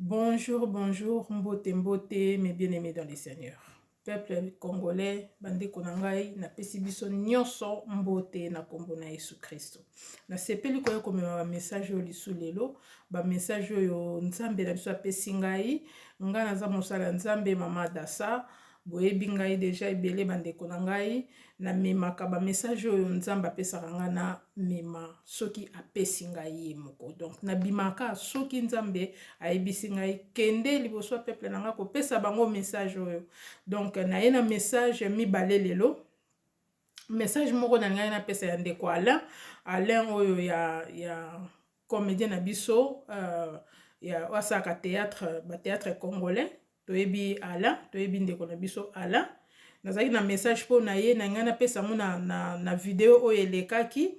Bonjour, bonjour, mbote mbote, mes bien-aimés dans les seigneurs. Peuple congolais, bande konangai, na pesi biso nyonso mbote na kombo na Yesu Kristo. Na sepeli koyo komema ba message yo lisu lelo, ba message yo nzambe na biso apesi ngai, nga naza mosala nzambe mama Dasa, boyebi ngai deja ebele bande konangai, na memaka ba message yo nzambe apesaka nga na mema soki apesi ngai ye moko. Donc na bimaka soki nzambe ayebisi ngai kende liboso peuple nanga ko pesa bango message oyo. Donc na ye na message mibale lelo. Message moko na ngai na pesa ya ndeko Alain oyo ya comédien na biso ya wasaka théâtre ba théâtre congolais. Toyebi Alain, toyebi ndeko na biso Alain. Nazaki na message po na ye na ngai na pesa mo na vidéo oyo elekaki.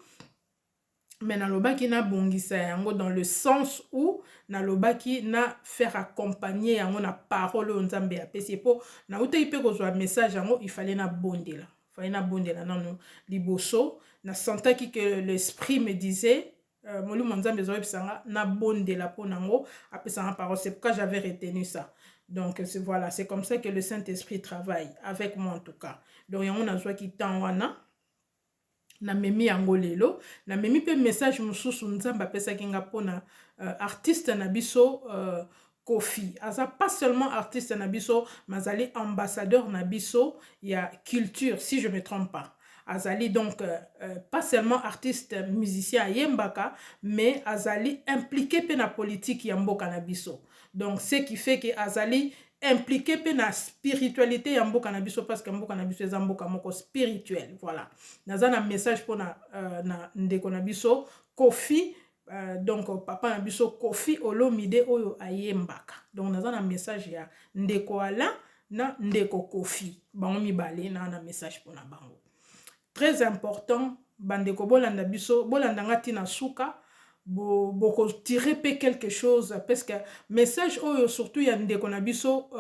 Mais nalobaki na bongisa yango dans le sens où nalobaki na faire accompagner yango na parole o nzambe apesi po na utaki pe kozwa message yango il fallait na bondela nanu liboso na sentaki que l'esprit me disait molimo nzambe zo ebisanga na bondela po nango apesanga parole. C'est pourquoi j'avais retenu ça. Donc voilà, c'est comme ça que le Saint-Esprit travaille avec moi en tout cas. Donc yango nazwa ki temps wana na memi yango lelo, na memi pe message mususu nzamba pesa kinga pona artiste na biso Kofi. Aza pas seulement artiste na biso, mazali ambassadeur na biso ya culture, si je me trompe pas. Azali donc pas seulement artiste musicien yembaka, mais azali impliqué pe na politique ya mboka na biso. Donc ce qui fait que azali impliqué pe na spiritualité ya mboka na biso parce que mboka na biso eza mboka moko spirituel. Voilà. Naza na message pour na ndeko na biso Kofi. Donc papa na biso Kofi Olomide oyo ayembaka. Donc naza na message ya ndeko Alain na ndeko Kofi. Bango mibale na message pour na bango. Très important, bandeko bolanda biso, bolanda ngati na suka. Boko tirer pe quelque chose parce que message oyo surtout ya ndeko na biso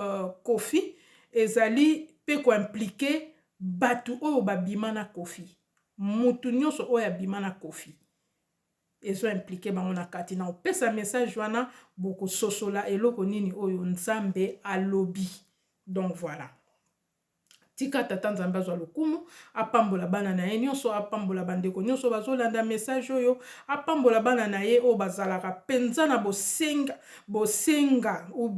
Kofi ezali pe ko impliquer batu oyo babima na Kofi. Mutu nyonso oyo abima na Kofi ezo impliquer bango na kati na opesa message wana boko sosola eloko nini oyo nzambe alobi. Donc voilà. Tika tata nzambe azwa lokumu apambola bana na ye nyonso, apambola bandeko nyonso bazolanda message oyo, apambola bana na ye o bazalaka penza na bosenga ou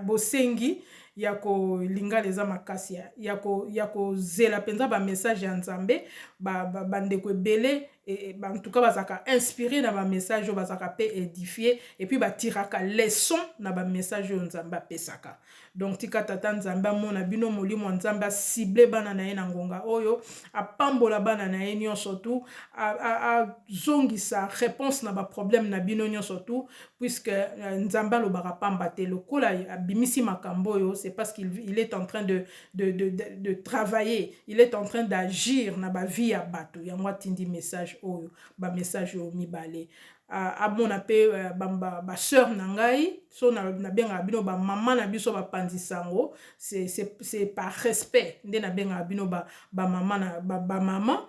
bosengi ya ko linga leza makasi ya ko zela penza ba message ya nzambe bandeko ebele en tout cas bazaka inspiré na ba message bazaka pe édifié et puis batiraka leçon na ba message nzambe apesaka. Donc tika tata nzambe mona bino molimo nzambe ciblé bana na ye na ngonga oyo apambola bana na ye nyonso tu a zongisa réponse na ba problème na bino nyonso tu puisque nzambe alobaka pamba te lokola abimisi makambo oyo c'est parce qu'il est en train de travailler, il est en train d'agir na ba vie ya bato ya moi tindi message oyo ba message oyo mibale abona pe ba sœur na ngai so na benga bino ba maman na biso ba pandisango c'est par respect nde na benga bino ba maman na ba maman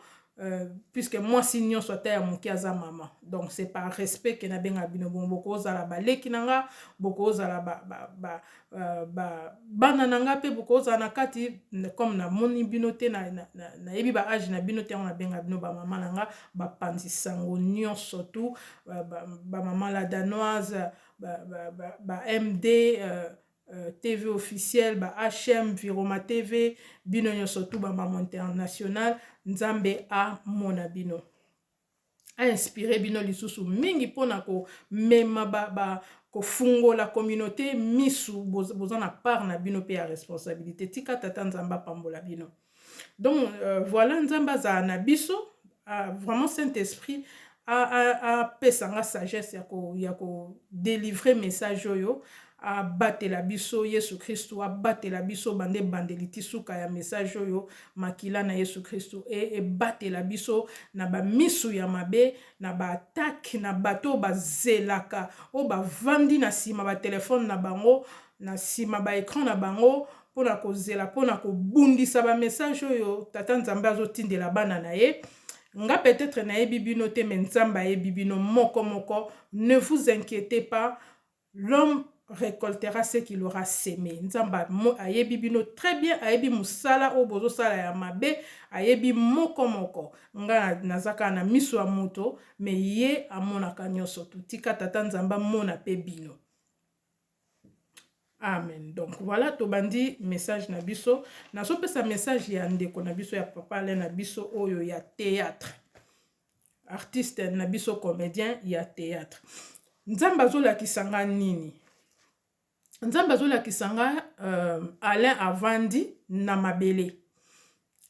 puisque moi si nyon soit ya moki aza maman. Donc c'est par respect que na benga bino boko ozala baleki nanga boko ozala bana nanga pe boko ozala na kati comme na moni bino te na yebi ba âge na bino te na benga bino ba maman nanga ba pandisango nyon surtout ba maman la danoise ba MD TV officiel, ba HM, Viroma TV, bino nyonso tu ba maman international, nzambe a mona bino. A inspiré bino lisusu mingi pona ko mema ko fungo la communauté misu bozana part na bino pe ya responsabilité. Tika tata nzamba pambola bino. Donc voilà nzamba za na biso, vraiment Saint-Esprit a pesanga sagesse ya ko délivrer message oyo. A batela biso Yesu Christo, a batela biso bandeliti suka ya message oyo makila na Yesu Christo et batela biso na ba misu ya mabe na ba attaque na bato ba zelaka o ba vandi na sima ba téléphone na bango na sima ba écran na bango pona ko zela pona ko bundisa ba message oyo tata nzambe azotindela bana na ye. Nga peut-être na yebi bino te mais nzamba yebi bino moko. Ne vous inquiétez pas. l'homme récoltera ce qu'il aura sémé. Nzamba ayebi bino très bien, ayebi musala o bozo sala ya mabe, ayebi moko moko. Nga nazaka na miso ya moto, me ye amonaka nyonso tu. Tika tata nzamba mona pe bino. Amen. Donc voilà, tobandi message na biso. Naso pesa message ya ndeko na biso ya papa ale na biso oyo ya théâtre. Artiste na biso comédien ya théâtre. Nzamba zola kisanga nini? Nzamba zola kisanga Alain avandi na mabele.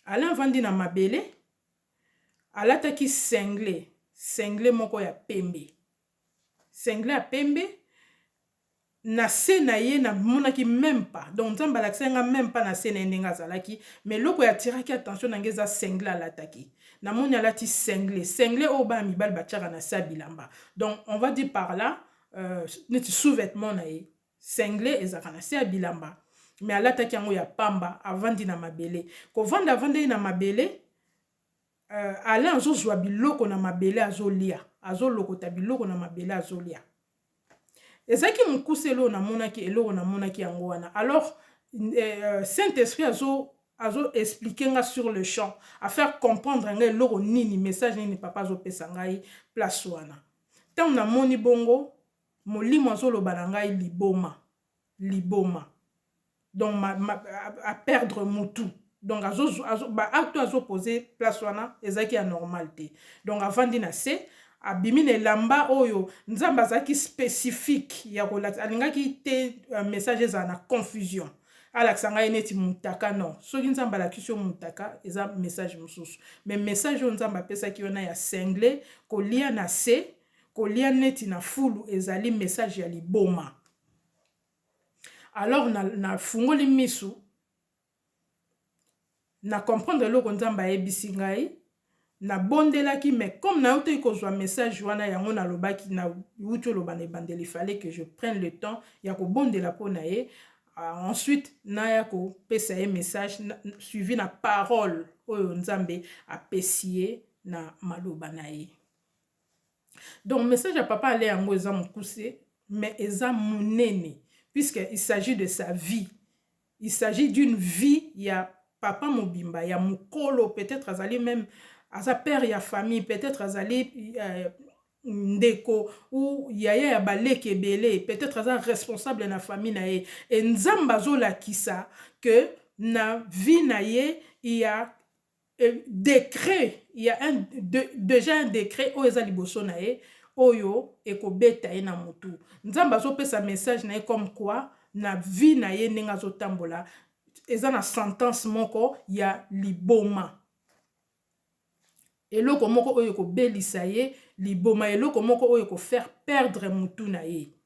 Alain avandi na mabele. Alataki sengle moko ya pembe. Sengle ya pembe. Na se na ye na monaki même pas. Donc nzamba laksenga même pas na se na ndenga zalaki. Mais loko ya tiraki attention na ngeza sengle alataki. Na moni alati sengle o ba mibal bachara na sa bilamba. Donc on va dire par là neti sous-vêtement na ye. Sengle ezaka na se bilamba. Mais alataki yango ya pamba avandi na mabele. Ko vanda avandi na mabele Alain azozwa biloko na mabele azolia. Azolokota biloko na mabele azolia. Ezaki mukuse elo na monaki elo na monaki yango wana. Alors Saint-Esprit azo expliquer nga sur le champ, à faire comprendre nga elo nini message nini papa zo pesa ngai place wana. Tant na moni bongo molimo azoloba na ngai liboma. Donc à perdre mutu. Donc acte azo poser place wana ezaki ya normalité. Donc avant dina se abimine lamba oyo nzamba zaki spécifique ya kolata alingaki te message za na confusion alaksanga neti mutaka non soki nzamba la kisio mutaka eza message mususu mais message on nzamba pesa ki yona ya sengle kolia na se kolia neti na fulu ezali message ya liboma. Alors na fungoli misu na comprendre loko nzamba ebisi ngai na bondelaki, mais comme na yote kozwa message wana yango na lobaki na uto lobane bandeli, fallait que je prenne le temps ya ko bondela po na ye. Ensuite na ya ko pesa ye message suivi na parole oyo nzambe apesiye na maloba na ye. Donc message à papa ale yango eza mukuse mais eza munene puisque il s'agit de sa vie. Il s'agit d'une vie ya papa mobimba ya mukolo, peut-être azali même à sa père ya famille, peut-être azali ndeko ou yaya ya baleke belé, peut-être aza responsable na famille na ye. Et nzamba zola kisa que na vie na ye il y a décret, il y a déjà un décret o eza liboso na ye oyo ekobeta ye na mutu. Nzamba zo pesa message na ye comme quoi na vie na ye nenga zo tambola eza na sentence moko ya liboma. Eloko moko oyo ko belisa ye liboma, eloko moko oyo ko faire perdre mutu na ye.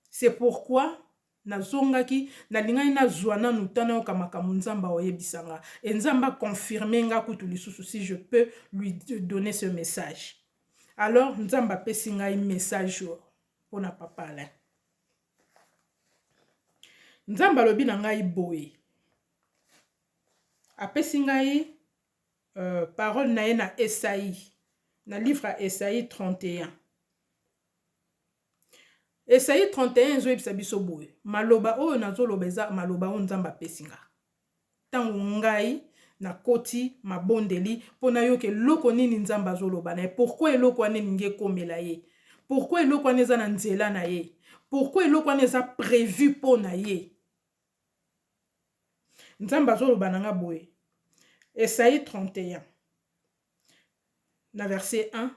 C'est pourquoi nazongaki nalingani na zwana nutana yo kamaka nzamba oyebisanga et nzamba confirmer nga kutu lisusu si je peux lui donner ce message. Alors nzamba pesi ngai message pona papa Alain. Nzamba lobi na ngai boye apesi ngai parole na ye na Esaïe, na livre à Esaïe 31. Esaïe 31 zo ebisa biso boye. Maloba oyo nazoloba eza maloba oyo nzamba pesinga. Tango ngai na koti mabondeli pona yo ke loko nini nzamba zoloba na ye. Pourquoi eloko ane ninge komela ye? Pourquoi eloko ane eza na nzela na ye? Pourquoi eloko ane eza prévu pona ye? Nzamba zoloba na nga boye. Esaïe 31, verset 1.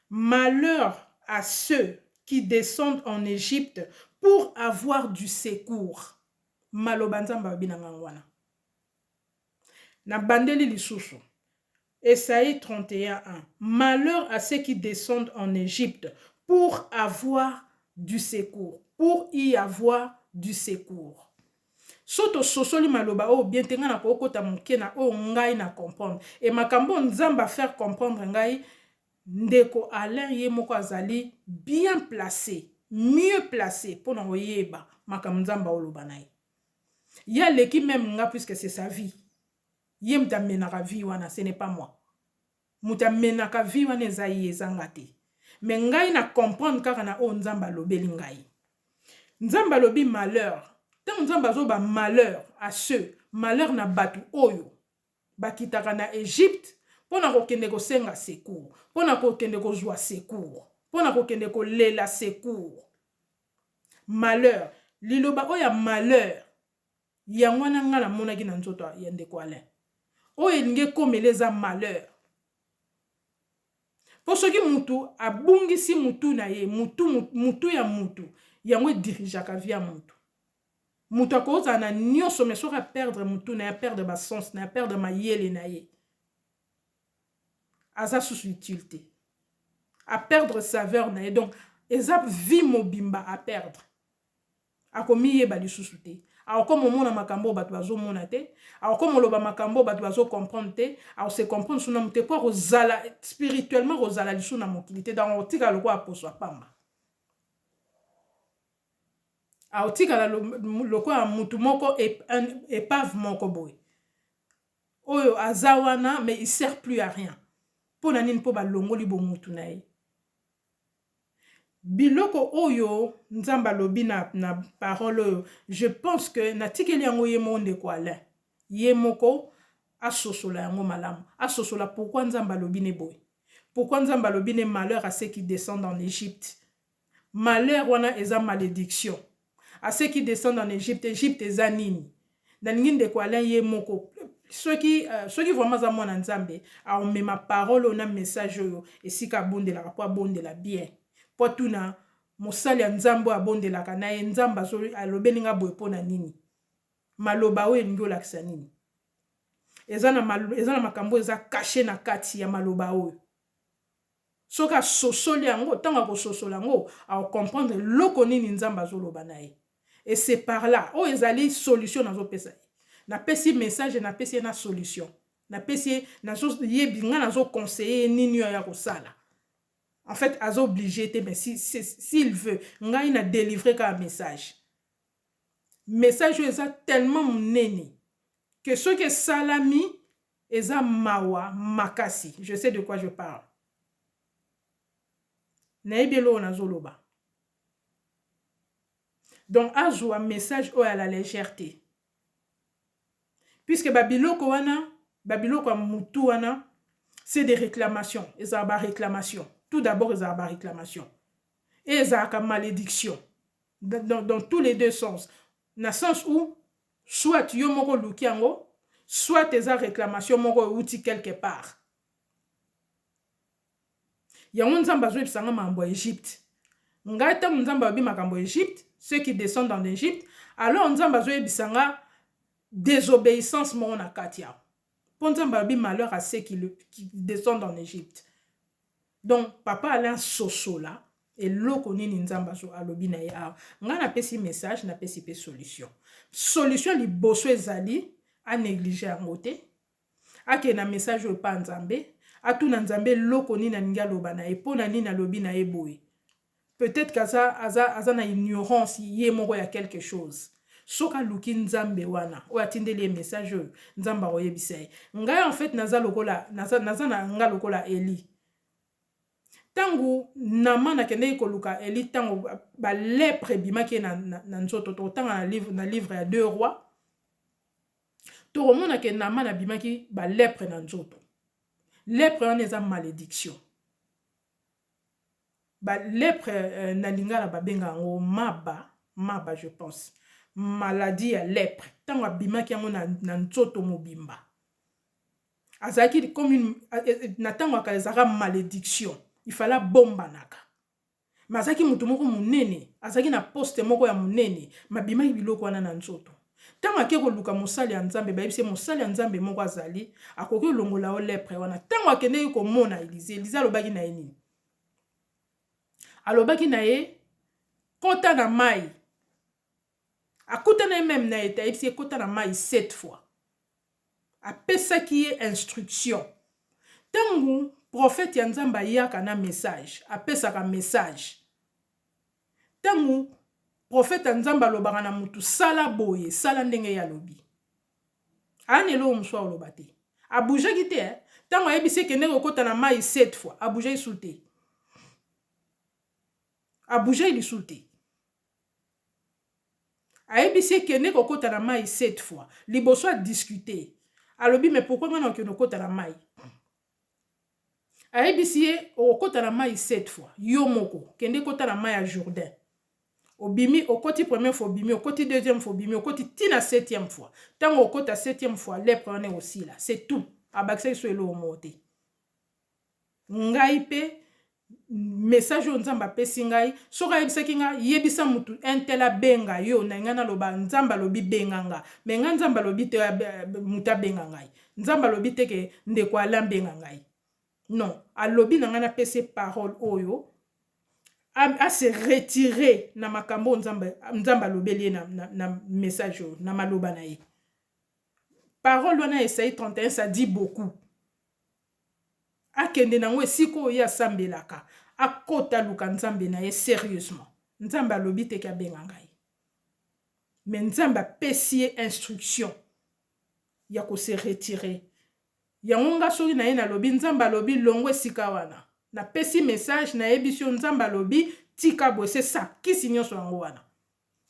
Malheur à ceux qui descendent en Égypte pour avoir du secours. Maloba nzamba binanga wana. Na bandeli lisusu. Esaïe 31, 1. Malheur à ceux qui descendent en Égypte pour avoir du secours. Pour y avoir du secours. Soto sosoli maloba o bien tenga na kokota muke na o ngai na comprendre et makambo nzamba faire comprendre ngai ndeko Alain ye moko azali bien placé, mieux placé pour na oyeba makambo nzamba oloba na ye. Ya leki même nga puisque c'est sa vie. Ye mtamena ka vie wana, ce n'est pas moi. Mutamena ka vie wana eza ye ezanga te. mais ngai na comprendre kaka na o nzamba alobeli ngai. Nzamba alobi malheur. Tant nzamba zo ba malheur à ceux, malheur na batu oyo bakitaka na Égypte pona kokende kosenga secours, pona kokende kozwa secours, pona kokende kolela secours. Malheur, liloba oya malheur yango wana nga na monaki na nzoto ya ndeko Alain. Oyo elingi komeleza malheur. Po soki mutu abungisi mutu na ye, mutu ya mutu yango dirijaka via mutu. Mutu akoza na nyonso mais soki perdre mutu na ya perdre ba sens na ya perdre mayele na ye. Aza sous utilité. À perdre saveur na ye. Donc eza vie mobimba à perdre. Akomi ye ba lisusu te. Alors comme on mona makambo batu bazo mona te, alors comme on loba makambo batu bazo comprendre te, alors se comprendre suna mute po rozala spirituellement rozala lisu na mokilité dans otika loko aposwa pamba. A otika la loko a mutu moko épave moko boy. Oyo azawana mais il sert plus à rien. Po na nini po ba longoli bo mutu na ye. Biloko oyo nzamba lobi na parole oyo, je pense que natikeli yango ye monde kwa Alain. Ye moko asosola yango malamu. Asosola pourquoi nzamba lobi ne boy. Pourquoi nzamba lobi ne malheur à ceux qui descendent en Égypte. Malheur wana eza malédiction. À ceux qui descendent en Égypte, Égypte eza nini. Na nginde kwa Alain ye moko. Ceux qui vraiment za mwana nzambe, a on met ma parole on a message oyo et si ka bonde la rapport bonde la bien. Potuna mosali ya nzambo abondelaka na ye nzamba so alobeli nga boye pona nini maloba oyo elingi olakisa nini eza na makambo eza caché na kati ya maloba oyo soki asosoli yango ntango akososola yango akomprendre loko nini nzamba azoloba na ye et c'est par là oyo ezali solution nazopesa ye napesi message napesi ye na solution napesi yebi nga nazoconseiller nini oyo ya kosala. En fait, azo obligé, mais s'il veut, il a délivré un message. Message est tellement monene que ce que salami est mawa makasi. Je sais de quoi je parle. Naibelo nazoloba. Donc, azo un message à la légèreté. Puisque babiloko wana mutu wana, c'est des réclamations. Et ça va réclamation. Tout d'abord, ils ont une réclamation. Et ils ont une malédiction. Dans tous les deux sens. Dans le sens où, soit tu as un lukiango, soit tu as une réclamation outil quelque part. Il y a un nzamba qui est en Égypte. Ngata nzamba bi makambo Égypte, ceux qui descendent en Égypte, alors nzamba qui est en désobéissance na katia. Pour nzamba bi malheur à ceux qui descendent en Égypte. Donc, papa Alain sosola et loko nini nzamba so alobi na ya. Nga na pesi message na pesi pe solution. Solution li boso ezali a négliger en moté. Ake na message o pa nzambe, atu na nzambe loko nini na ninga loba na e pona nini na lobi na e boye. Peut-être qu'aza na ignorance yé moko ya quelque chose. Soka luki nzambe wana o atindeli e message nzamba oyebisa. Nga en fait naza lokola nga lokola Eli. Tangu namana kende koluka Eli tangu ba lèpre bimaki na nzoto to tanga na livre ya 2 rois to romona ke namana bimaki ba lèpre na nzoto lèpre on eza malédiction ba lèpre na lingala ba benga ngo maba je pense maladie ya lèpre tangu bimaki yango na nzoto mobimba azaki comme une na tangu akazaka malédiction. Il fallait bomba naka. Mazaki mutu moko munene, azaki na poste moko ya munene, mabima biloko wana na nzoto. Tango akeko luka mosali ya nzambe, ba yebise mosali ya nzambe moko azali, akoki longola o lèpre wana. Tango akende ko mona Élise alobaki na ye nini? Alobaki na ye kota na mai. Akuta na même na ye, yebise kota na mai 7 fois. Apesa ki ye instruction. Tango prophète ya nzamba yaka na message, apesaka message. Tangu prophète ya nzamba lobaka na mutu sala boye, sala ndenge ya lobi. Anelo mswa olobate. Abuja kite, tangu ayebise kende kokota na mai 7 fois, abuja isute. Abuja il souté. Aebisi kene kokota na mai 7 fois. Liboso a discuter. Alobi mais pourquoi ngana ke nokota na mai? Aebisi okota na mai 7 fois. Yo moko kende kota na mai à Jourdain. Obimi okoti première fois obimi okoti deuxième fois obimi okoti tina 7e fois. Tant okota 7e fois les prenez aussi là. C'est tout. Abakse so elo monte. Ngai pe message nzamba pesi ngai soka yebisaki nga yebisa mutu entela benga yo na ngana loba nzamba lobi benga nga me nga nzamba lobi te muta benga ngai nzamba lobi te ke ndeko ala benga ngai non alobi na ngana pesi parole oyo a se retirer na makambo nzamba lobeli na message na maloba na ye parole wana Esaïe 31 ça dit beaucoup. Akende nango esiko ya sambelaka akota luka nzambe na ye sérieusement nzamba lobi te ka benga ngai mais nzamba pesi instruction ya ko se retirer yango nga soki na ye na lobi nzamba lobi longo esika wana na pesi message na ebisio nzamba lobi tika bo c'est ça kisi nyonso yango wana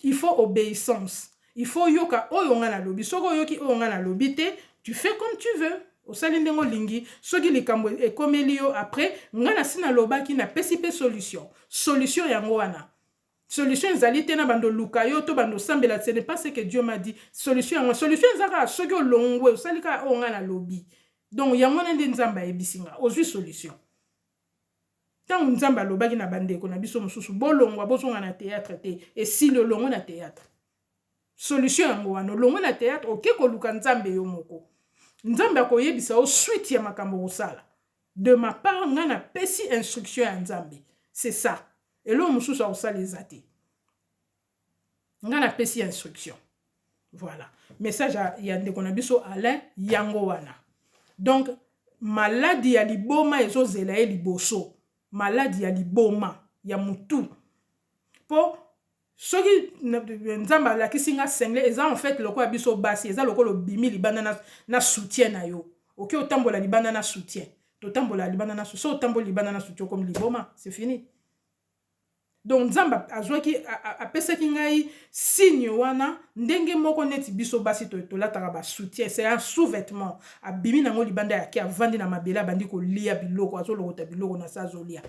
il faut obéissance il faut yoka oyo nga na lobi soko yoki oyo nga na lobi te tu fais comme tu veux. Osali ndengo lingi soki likambo ekomeli yo après ngana sina lobaki na pesi pe solution yango wana solution ezali te na bando luka yo to bando sambela ce n'est pas ce que Dieu m'a dit solution ezaka soki olongwe osali ka o ngana lobi donc yango na nzamba ebisinga ozwi solution tant nzamba lobaki na bandeko na biso mususu bolongwa bozonga na théâtre te et si le longo na théâtre solution yango wana longo na théâtre okeko luka nzambe yo moko nzambe akoyebisa o suite ya makambo osala de ma part ngana pesi instruction ya nzambe c'est ça elo mususu osala ezate ngana pesi instruction voilà message ya ndeko na biso Alain yango wana donc maladie ya liboma ezozela ye liboso maladie ya liboma ya mutu po soki nzamba la kisinga sengle eza en fait loko abiso basi eza loko lo bimi libanda na soutien na yo OK otambola libanda na soutien to tambola libanda na soutien so tambola libanda na soutien comme liboma c'est fini donc nzamba azwaki apesaki ngai signe wana ndenge moko neti biso basi to lataka ba soutien c'est un sous-vêtement abimi nango libanda ya ki avandi na mabela bandi ko lia biloko azolokota biloko na sa zolia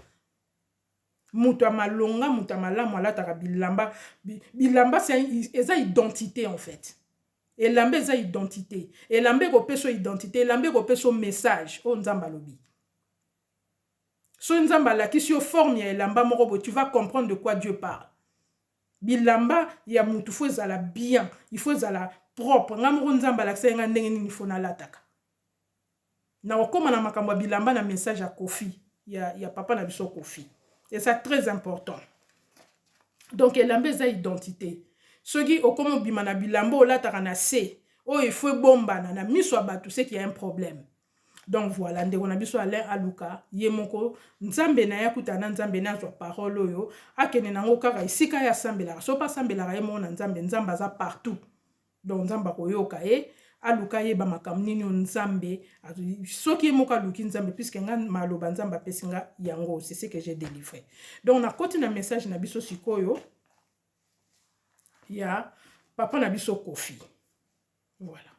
mutu amalonga mutu amalamu alataka bilamba bilamba c'est eza identité en fait elamba eza identité elamba ekopeso identité elamba ekopeso message o nzamba lobi so nzamba lakisi yo forme ya elamba moko bo tu vas comprendre de quoi Dieu parle bilamba ya mutu faut ezala bien il faut ezala propre ngamoko nzamba lakisa nga ndenge nini faut nalataka na okoma na makambo bilamba na message ya Kofi ya papa na biso Kofi. Et ça très important. Donc elamba eza identité. Soki okomo bimana bilamba olataka na se, oh il faut bomba na miso abatu c'est qu'il y a un problème. Donc voilà, ndeko na biso Alain aluka yemoko nzambe na yakuta na nzambe na zwa parole oyo akene nango kaka isika ya sambela. So pa sambela yemo na nzambe nzamba za partout. Donc nzamba koyoka aluka yeba makambo nini nzambe soki emoka luki nzambe puisque nga maloba nzamba pesinga yango c'est ce que j'ai délivré. Donc na koti na message na biso sikoyo ya papa na biso Kofi. Voilà.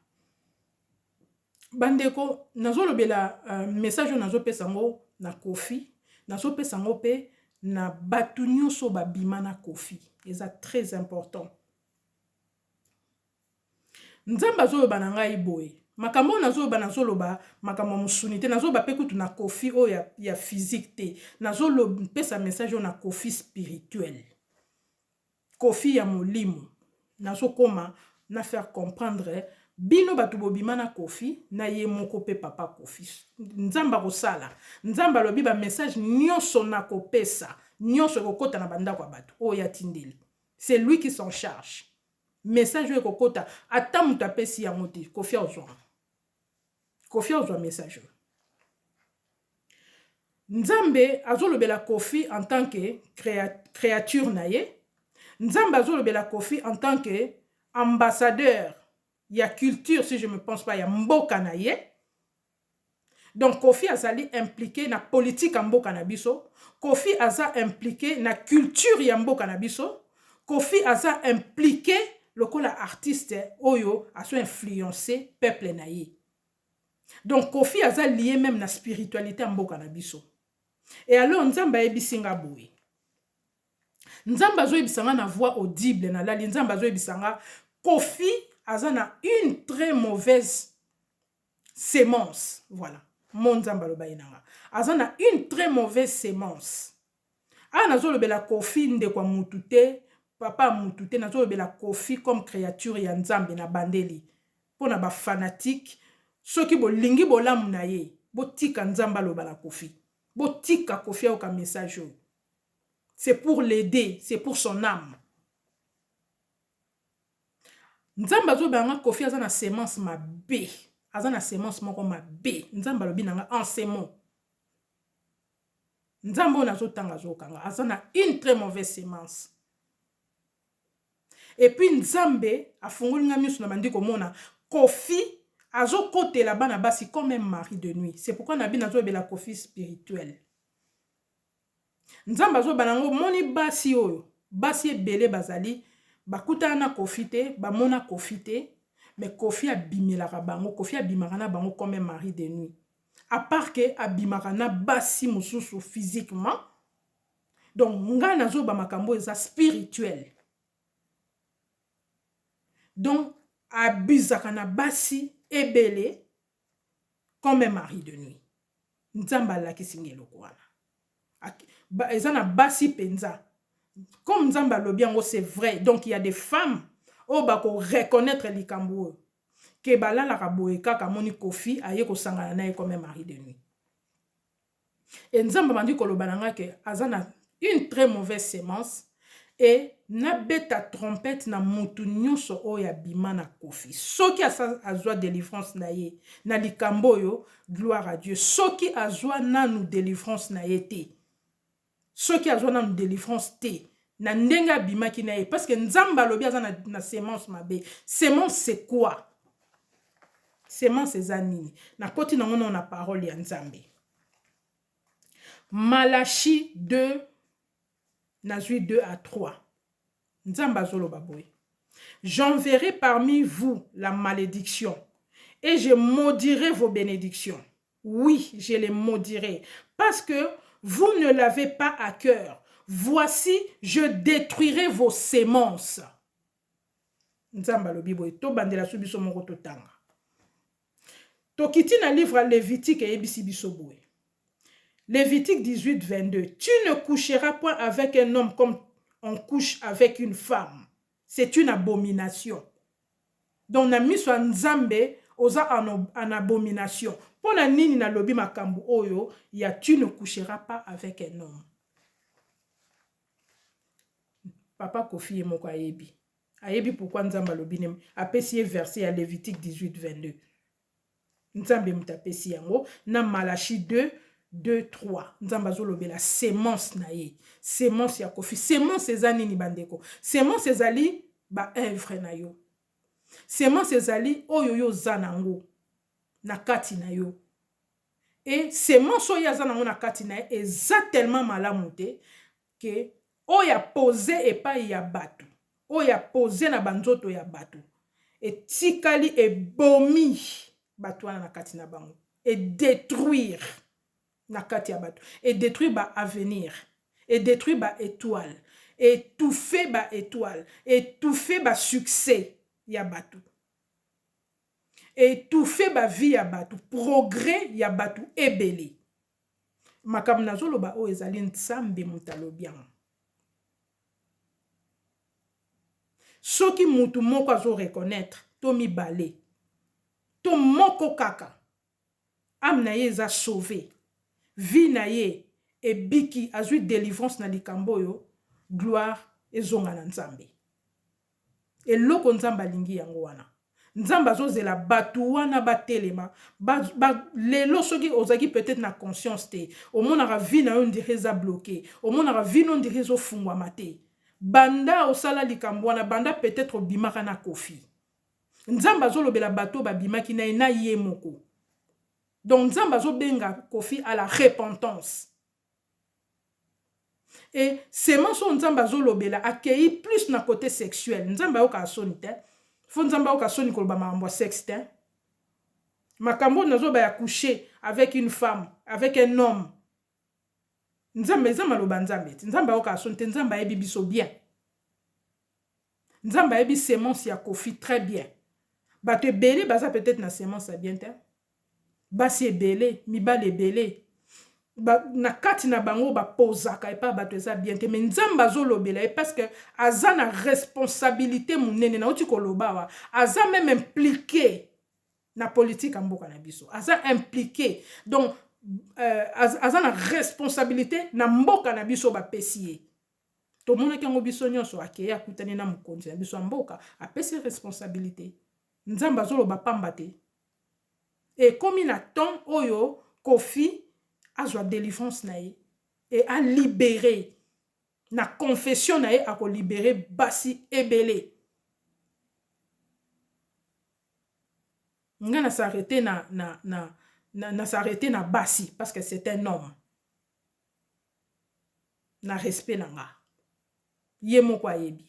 Bandeko nazolobela message nazo pesango na Kofi, nazo pesango pe na batu nyonso babima na Kofi. Eza très important. Nzamba zoloba na ngai boye makambo nazoloba nazoloba makambo musunite nazoloba pe kutu na Kofi o ya physique te nazoloba pesa message na Kofi spirituel Kofi ya molimo nazokoma na faire comprendre bino batu bobima na Kofi na ye moko pe papa Kofi nzamba kosala nzamba lobi ba message nyonso na kopesa nyonso kokota na banda kwa batu o ya tindeli c'est lui qui s'en charge. Message yo kokota ata mutu apesi yango te Kofi ozwa message nzambe azolobela Kofi en tant que créature na ye nzambe azolobela Kofi en tant que ambassadeur ya culture si je me pense pas ya mboka na ye Donc Kofi azali impliqué na politique ya mboka na biso, Kofi aza impliqué na culture ya mboka na biso, Kofi aza impliqué lokola artiste oyo aso influencer peuple na ye. Donc Kofi aza lié même na spiritualité ya mboka na biso. Et alors Nzambe ayebisinga boye. Nzambe azoyebisanga na voix audible na lali, Nzambe azoyebisanga Kofi aza na une très mauvaise sémence. Voilà. Mon Nzambe alobaye nanga. Aza na une très mauvaise sémence. Ah nazo lobela Kofi ndekwa mutu te, papa mutu te, nazo lobela Kofi comme créature ya Nzambe na bandeli. Pona ba fanatique, soki bolingi bolamu na ye, botika Nzambe alobala Kofi. Botika Kofi auka message. C'est pour l'aider, c'est pour son âme. Nzamba zo banga Kofi aza na sémence mabe. Aza na sémence moko mabe. Nzamba lobi nanga enseignement. Nzamba ona zo tanga zo kanga. Aza na une très mauvaise sémence. Et puis Nzambe afungoli nga miso na bandi komona Kofi azo kote la bana basi comme un mari de nuit. C'est pourquoi nabi nazo bela Kofi spirituel. Nzamba zo banango moni basi oyo, basi ebele bazali, bakuta na Kofi te, bamona Kofi te, mais Kofi abimelaka bango, Kofi abimaka na bango comme un mari de nuit. À part que abimaka na basi mususu physiquement, donc nga nazo ba makambo eza spirituel. Donc abizaka na basi ebele comme un mari de nuit. Nzamba la kisingelo kwana. Ezana basi penza. Comme Nzamba lobiango c'est vrai. Donc il y a des femmes oh bako reconnaître likambo ke balala ka boye kaka moni Kofi aye ko sangana na comme mari de nuit. Et Nzamba mandi ko lobananga ke azana une très mauvaise sémence et na beta trompette na mutu nyonso oya bima na Kofi. Soki azwa délivrance na ye na likambo yo, gloire à Dieu. Soki azwa nanu délivrance na ye te. Ceux qui ont une délivrance té na ndenga bimaki na ye parce que Nzamba lobi aza na sémence mabe. Sémence c'est quoi? Sémence c'est nini? Na koti na ngona na parole ya Nzambe. Malachie 2 nazui 2 à 3. Nzamba zolo baboy. J'enverrai parmi vous la malédiction et je maudirai vos bénédictions. Oui, je les maudirai parce que vous ne l'avez pas à cœur. Voici, je détruirai vos sémences. Nzamba lo bibo to bandela subiso moko totanga. Tokiti na livre Lévitique et ebisi biso boye. Lévitique 18 22. Tu ne coucheras point avec un homme comme on couche avec une femme. C'est une abomination. Donc na miso Nzambe oza en abomination. Pour la nini na lobi makambu oyo, ya tu ne coucheras pas avec un homme. Papa Kofi e moko ayebi. Ayebi pourquoi Nzamba lobi ne apesi verset à Lévitique 18 22. Nzambe mutapesi yango na Malachie 2 2 3. Nzamba zo lobi la sémence na ye. Sémence ya Kofi. Sémence ezani ni bandeko. Sémence ezali ba œuvre na yo. Sémence ezali oyo yo zanango. Na kati na yo. Et sémence oyo azanango na kati na ye eza tellement malamu te que oya posé epai ya batu. Oya posé na banzoto ya batu. Et tikali e bomi batu wana na kati na bango. Et détruire na kati ya batu. Et détruire ba avenir. Et détruire ba étoile. Et étouffer ba étoile. Et étouffer ba succès ya batu. Étouffer ba vie ya batu, progrès ya batu ebele. Makam nazolo ba o ezali Nzambe mutalobian. Soki mutu moko azo reconnaître, to mi balé. To moko kaka. Am na ye eza sauvé. Vie na ye e biki azui délivrance na likambo yo, gloire ezonga na Nzambe. E loko Nzamba lingi yango wana. Nzamba zozela batu wana batelema lelo soki ozaki peut-être na conscience te omonaka vie na yo ndire eza bloqué omonaka vie no ndire zo fungwa mate banda osala likambo wana banda peut-être obimaka na Kofi. Nzamba zolobela bato babimaki na ye moko Donc nzambe azobenga Kofi à la repentance. Et sémence oyo nzambe azolobela akei plus na côté sexuel. Nzambe ayoka soni te. Fo nzambe ayoka soni koloba makambo ya sexe te. Makambo nazo ba ya coucher avec une femme, avec un homme. Nzambe maloba nzambe. Nzambe ayoka soni te, nzambe ayebi biso bien. Nzambe ayebi sémence ya Kofi très bien. Bato ebele baza peut-être na sémence ya bien te. Basi ebele, mibale ebele. Na kati na bango ba pozaka epa bato eza bien te, mais nzambe azolobela parce que aza na responsabilité munene na uti koloba wa, aza même impliqué na politique ya mboka na biso, aza impliqué, donc aza na responsabilité na mboka na biso bapesi ye. Tomonaki yango biso nyonso akei akutani na mokonzi na biso ya mboka apesi responsabilité. Nzambe azoloba pamba te. Et comme na temps oyo Kofi azwa délivrance na ye et a libéré na confession na ye ako libéré basi ebele. Nga na s'arrêter na s'arrêter na basi parce que c'est un homme. Na respect na nga. Ye moko ayebi.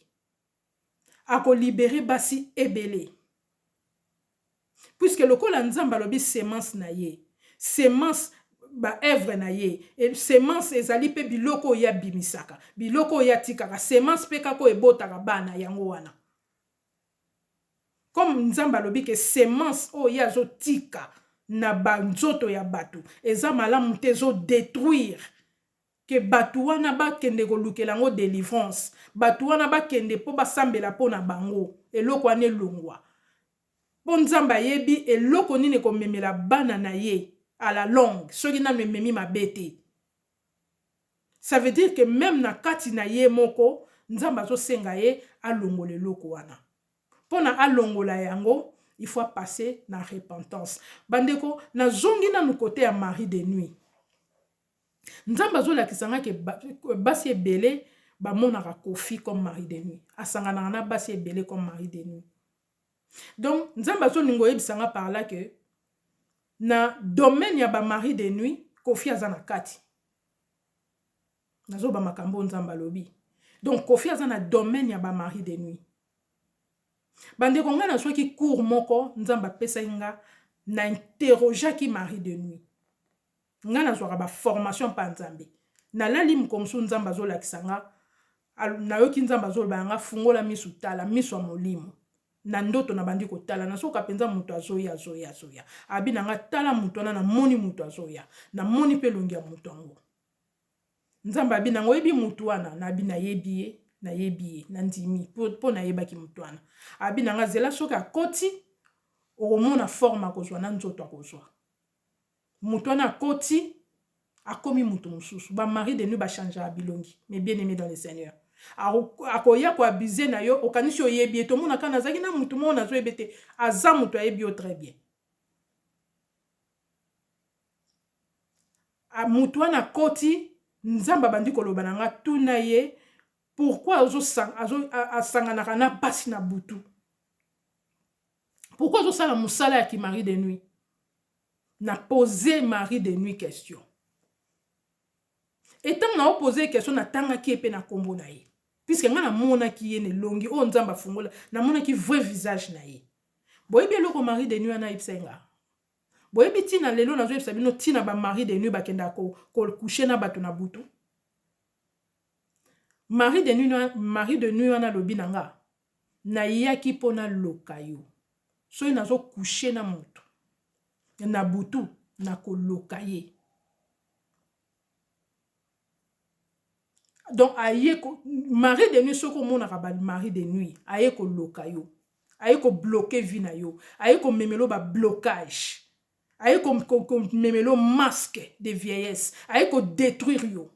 Ako libéré basi ebele. Puisque lokola nzamba lobi sémence na ye, sémence ba œuvre na ye, et sémence ezali pe biloko ya bimisaka, biloko ya tikaka, sémence pe kako ebotaka bana yango wana. Comme nzamba lobi ke sémence o ya zo tika na banzoto ya batu, eza malamu te zo détruire que batu wana ba kende ko lukela ngo délivrance, batu wana ba kende po ba sambela po na bango, eloko ane longwa. Bon nzamba yebi eloko nini ko memela bana na ye à la longue, soki na mememi mabete. Ça veut dire que même na kati na ye moko, nzamba zo senga ye alongola eloko wana. Pona alongola yango, il faut passer na repentance. Bandeko, na zongi na nu côté ya mari de nuit. Nzamba zo lakisanga ke basi ebele ba monaka Kofi comme mari de nuit. Asangana na basi ebele comme mari de nuit. Donc, nzamba zo ningo yebisanga par là que na domaine ya ba mari de nuit, Kofi aza na kati. Nazo ba makambo nzamba lobi. Donc, Kofi aza na domaine ya ba mari de nuit. Bande konga na soki cours moko, nzamba pesa inga, na interroger ki mari de nuit. Nga na zwaka ba formation pa nzambe. Na lali mkomsu nzamba zo lakisanga, na yoki nzamba zo ba nga fungola misu tala, misu wa molimo. Na ndoto na bandi kotala na soka penza mutu azoya. Abi na nga tala mutu wana na moni mutu azoya. Na moni pe longi ya mutu ango. Nzamba abi na ngo yebi mutu wana na abi na yebiye na ndimi po na yeba ki mutu wana. Abi na nga zela soka koti okomona forme akozwa na nzoto akozwa. Mutu wana koti akomi mutu mususu. Ba mari de nuit ba changer abilongi. Mais bien aimé dans le Seigneur. Akoya ko abize na yo okanisi oyebi to mona kana zaki na mutu mo na zo ebete aza mutu ayebi yo très bien. A mutu wana koti nzamba bandi koloba na nga tuna ye pourquoi asangana na basi na butu. Pourquoi ozo sala musala ya ki mari de nuit? Na poser mari de nuit question. Et tant na opposer question na tanga ki epe na kombo na ye. Puisque nga na mona ki ye ne longi o nzamba fungola na mona ki vrai visage na ye. Boyebi eloko mari de nuit na ipsenga. Boyebi tina lelo na zo ipsa bino tina ba mari de nuit bakenda ko coucher na bato na butu. Mari de nuit wana lobi nanga na yaki pona lokayo. So na zo coucher na mutu na butu na ko lokaye. Donc aye ko mari de nuit soko mona ka ba mari de nuit aye ko lokayo. Aye ko bloquer vie na yo. Aye ko memelo ba blocage. Aye ko memelo masque de vieillesse. Aye ko détruire yo.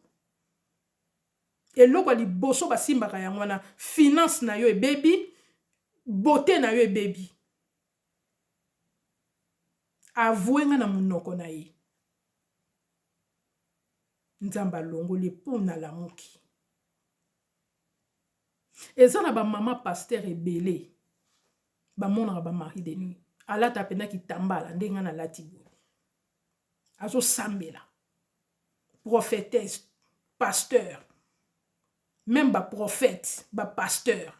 Et loko li boso ba simbaka yango na finance na yo e baby, beauté na yo e baby. Avouenga na munoko na ye. Nzamba longo le pou na la moki. Eza na ba mama pasteur ebele. Ba mona ba mari de nuit. Alata pena ki tambala ndenga na lati boye. azo sambela prophétesse pasteur même ba prophète ba pasteur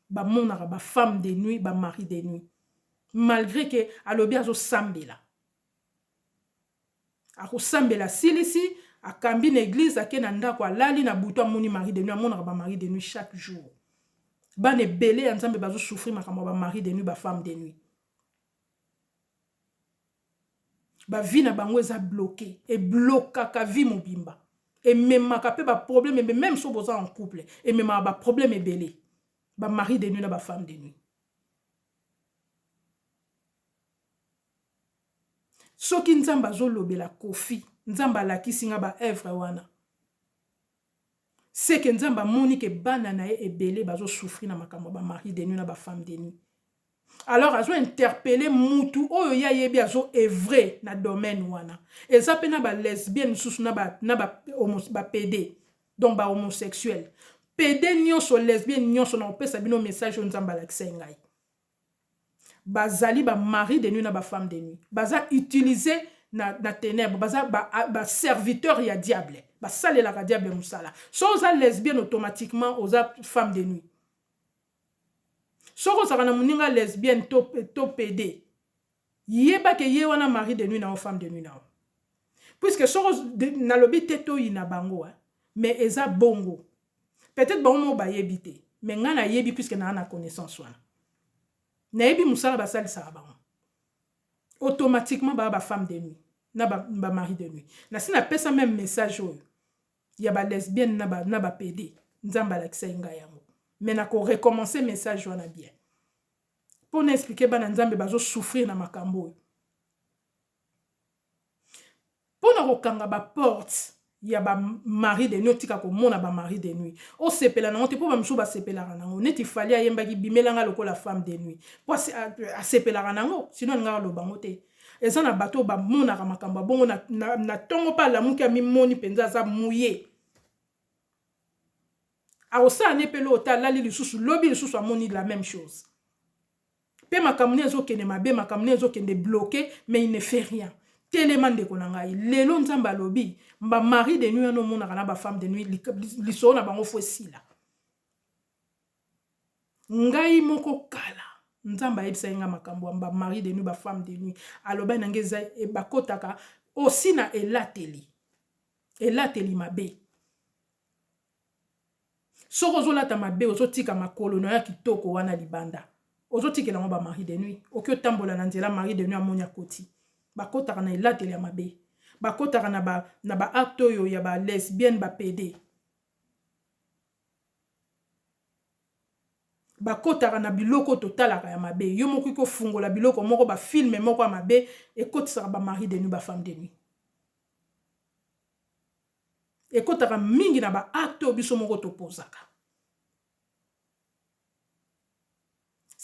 ba monaka ba femme de nuit ba mari de nuit malgré que alobi azo sambela ako sambela silisi akambi na église ake na ndako alali na buto amoni mari de nuit amonaka ba mari de nuit chaque jour bana ebele ya nzambe bazo souffrir makambo ba mari de nuit ba femme de nuit ba vie na bango eza bloqué et blokaka vie mobimba et memaka pe ba problème mais même so boza en couple et memaka ba problème ebele ba mari de nuit na ba femme de nuit soki nzambe azolobela kofi nzambe alakisi nga ba œuvre wana c'est que nzambe amoni ke bana na ye ebele bazo souffrir na makambo ba mari de nuit na ba femme de nuit alors azo interpeller mutu oyo ya yebi azo evre na domaine wana eza pe na ba lesbienne susu na ba PD donc ba homosexuel PD nyonso lesbienne nyonso na opesa bino message on nzambe alakisa ngai bazali ba mari de nuit na ba femme de nuit baza utiliser na ténèbres baza ba serviteur ya diable ba salela ka diable musala so oza lesbienne automatiquement oza femme de nuit soko saka na muninga lesbienne to PD yeba ke ye wana mari de nuit na femme de nuit na puisque soko na lobi teto ina bango mais eza bongo peut-être bango mo ba yebite mais nga na yebi puisque na connaissance wana na yebi musala ba salisa bango automatiquement ba femme de nuit na ba mari de nuit na sina pesa même message oyo ya ba lesbienne na ba PD nzamba la kisenga yango mais na ko recommencer message wana bien pour n'expliquer bana nzambe bazo souffrir na makambo pour na kokanga ba porte ya ba mari de nuit tika ko mona ba mari de nuit o sepela na ngote pour ba msou ba sepela nango neti fali ayemba ki bimelanga lokola femme de nuit pour a sepela nango sinon nga lo bango te eza na bato ba mona ka makambo bongo na tongo pa la muki mi moni penza za mouillé a osa ne pelo ota lali lisusu lobi lisusu amoni la même chose pe makamune ezo kende mabe makamune ezo kende bloqué mais il ne fait rien tellement de konangai lelo nzamba lobi mba mari de nuit no mona kana ba femme de nuit liso na bango fo sila ngai moko kala nzamba yebisa nga makambo mba mari de nuit ba femme de nuit aloba na ngeza e bakotaka aussi na elateli mabe soko zolata mabe ozotika makolo na ya kitoko wana libanda ozotikela ngo ba mari de nuit okyo tambola na nzela mari de nuit amonya koti bakotaka na elateli ya mabe bakotaka na ba acte oyo ya ba lesbienne ba PD bakotaka na biloko totalaka ya mabe yo moko ko fungola biloko moko ba film moko ya mabe ekotisaka ba mari de nuit ba femme de nuit ekotaka mingi na ba acte obiso moko topozaka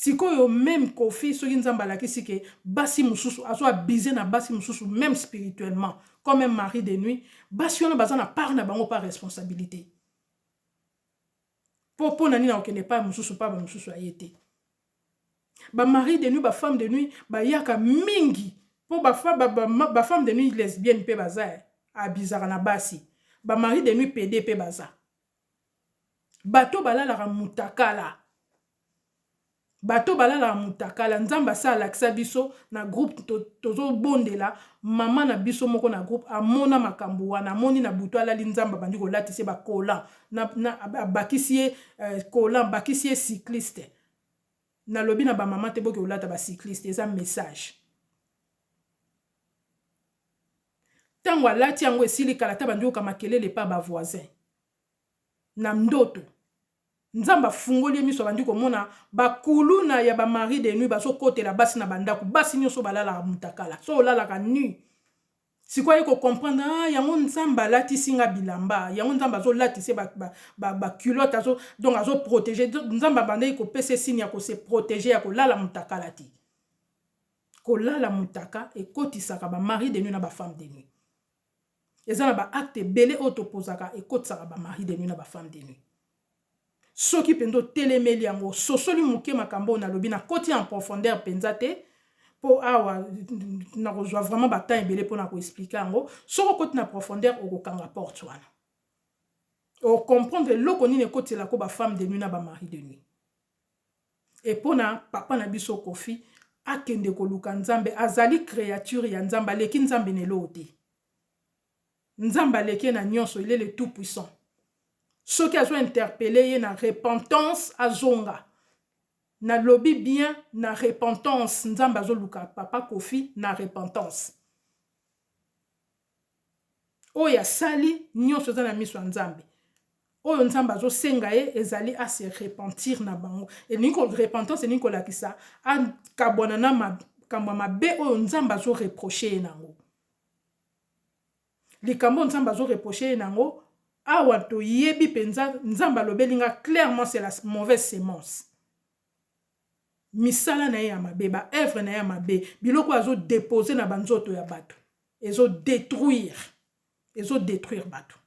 sikoyo même kofi soki nzamba lakisi ke basi mususu azo abiser na basi mususu même spirituellement comme un mari de nuit basi ona bazana part na bango par responsabilité po na nina okende pa mususu pa ba mususu ayete ba mari de nuit ba femme de nuit ba yaka mingi po ba femme de nuit lesbienne pe baza abizaka na basi ba mari de nuit PD pe baza bato balala mutakala bato balala mutakala nzamba sa alakisa biso na groupe tozo bondela mama na biso moko na groupe amona makambo wana amoni na buto alali nzamba bandi ko latise ba kola na bakisie kola bakisie cycliste na lobi na ba mama te boke olata ba cycliste eza message tango alati yango esili kala ta bandi ko makelele pa ba voisin na ndoto nzamba fungoli miso bandi ko mona bakuluna ya ba mari de nuit baso kotela basi na bandako basi nyoso balala mutakala so lala ka nuit sikoye ko comprendre yango nzamba lati singa bilamba yango nzamba zo lati se ba culotte azo donc azo protéger nzamba bande ko pese signe ya ko se protéger ya ko lala mutakala ti ko lala mutaka e kotisaka ba mari de nuit na ba femme de nuit ezana ba acte belé autoposaka e kotisaka ba mari de nuit na ba femme de nuit soki pendo telemeli yango sosoli muke makambo na lobi na koti en profondeur penza te po awa na kozwa vraiment bata ebele po na ko expliquer yango soko koti na profondeur okokanga porte wana o comprendre loko nini ekotela ko ba femme de nuit na ba mari de nuit et pona papa na biso Kofi akende koluka nzambe azali créature ya nzambe aleki nzambe nelo te nzambe aleki na nyonso il est le tout puissant soki azo interpeller ye na repentance azonga na lobi bien na repentance nzambe azoluka papa Kofi na repentance oya sali nyonso za na miso ya nzambe oyo nzambe azosenga ye ezali a se repentir na bango et niko repentance niko lakisa akabwana na makambo mabe oyo nzambe azo reprocher ye nango likambo nzambe azo reprocher ye nango awa to yebi penza nzambe alobelinga clairement c'est la mauvaise sémence misala na ye ya mabe ba œuvre na ye ya mabe biloko azo déposer na banzoto ya bato ezo détruire bato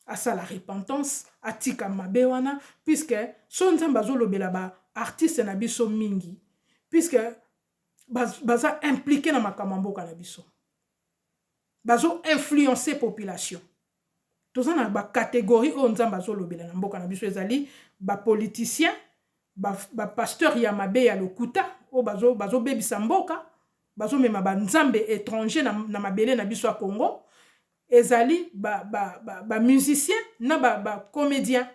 asa la repentance atika mabe wana puisque so nzambe azolobela ba artiste na biso mingi puisque baza impliqué na makambo mboka na biso bazo influencer population toza na ba catégorie o nzambe azolobela na mboka na biso ezali ba politicien ba pasteur ya mabe ya lokuta o bazo bebisa mboka bazo mema ba nzambe étranger na mabele na biso ya Congo ezali ba musicien na ba comédien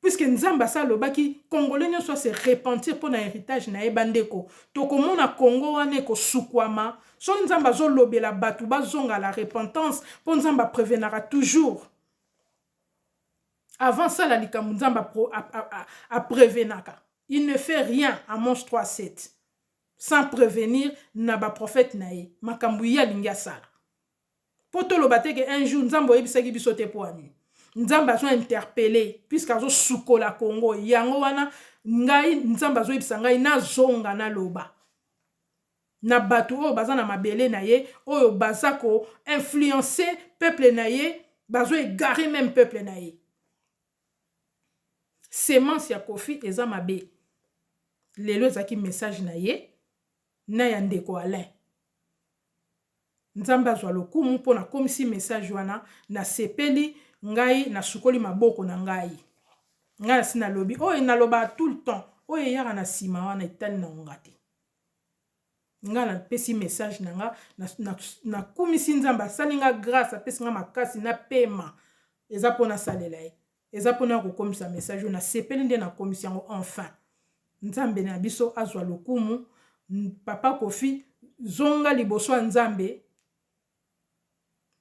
puisque nzamba sa lobaki congolais nyonso se repentir pour na héritage na ebandeko tokomona Congo wane ko sukwama so nzamba zo lobela batu bazonga la repentance pour nzamba prévenera toujours avant ça la likambo nzamba a prévenaka il ne fait rien à Amos 3:7 sans prévenir na ba prophète nae makambu ya lingia sala poto lobateke un jour nzambo yebisaki biso te po ani nzamba zo interpeller puisque azo sukola Congo yango wana ngai nzamba zo yebisa ngai na zonga na loba na batu oyo baza na mabele na ye oyo baza ko influencer peuple na ye bazo égarer même peuple na ye semence ya Kofi eza mabe lelo ezaki message na ye na ya ndeko Alain nzambe azwa lokumu mpo na komisi message wana na sepeli ngai na sukoli maboko na ngai na sina lobi oyo naloba tout le temps oyo yaka na sima wana etali na ngati nga na pesi message na nga na komisi nzambe asali nga grâce apesi nga makasi na pema eza pona salela ye eza pona kokomisa message na sepeli nde na komisi yango enfin nzambe na biso azwa lokumu papa Kofi zonga liboso ya nzambe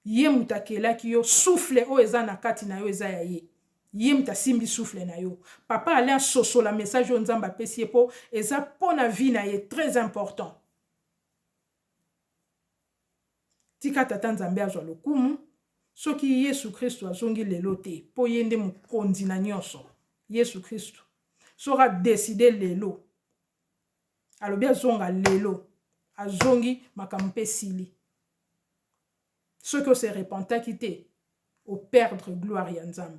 ye mutakelaki yo souffle o eza na kati na yo eza ya ye ye mutasimbi souffle na yo papa Alain soso la message o nzambe apesi po eza pona vie na ye très important tika tata nzambe azwa lokumu soki Yesu Kristo azongi lelo te po yende mukonzi na nyonso Yesu Kristo sera décidé lelo alobi azonga lelo azongi makampe sili soki o se repentaki te o perdre gloire ya nzambe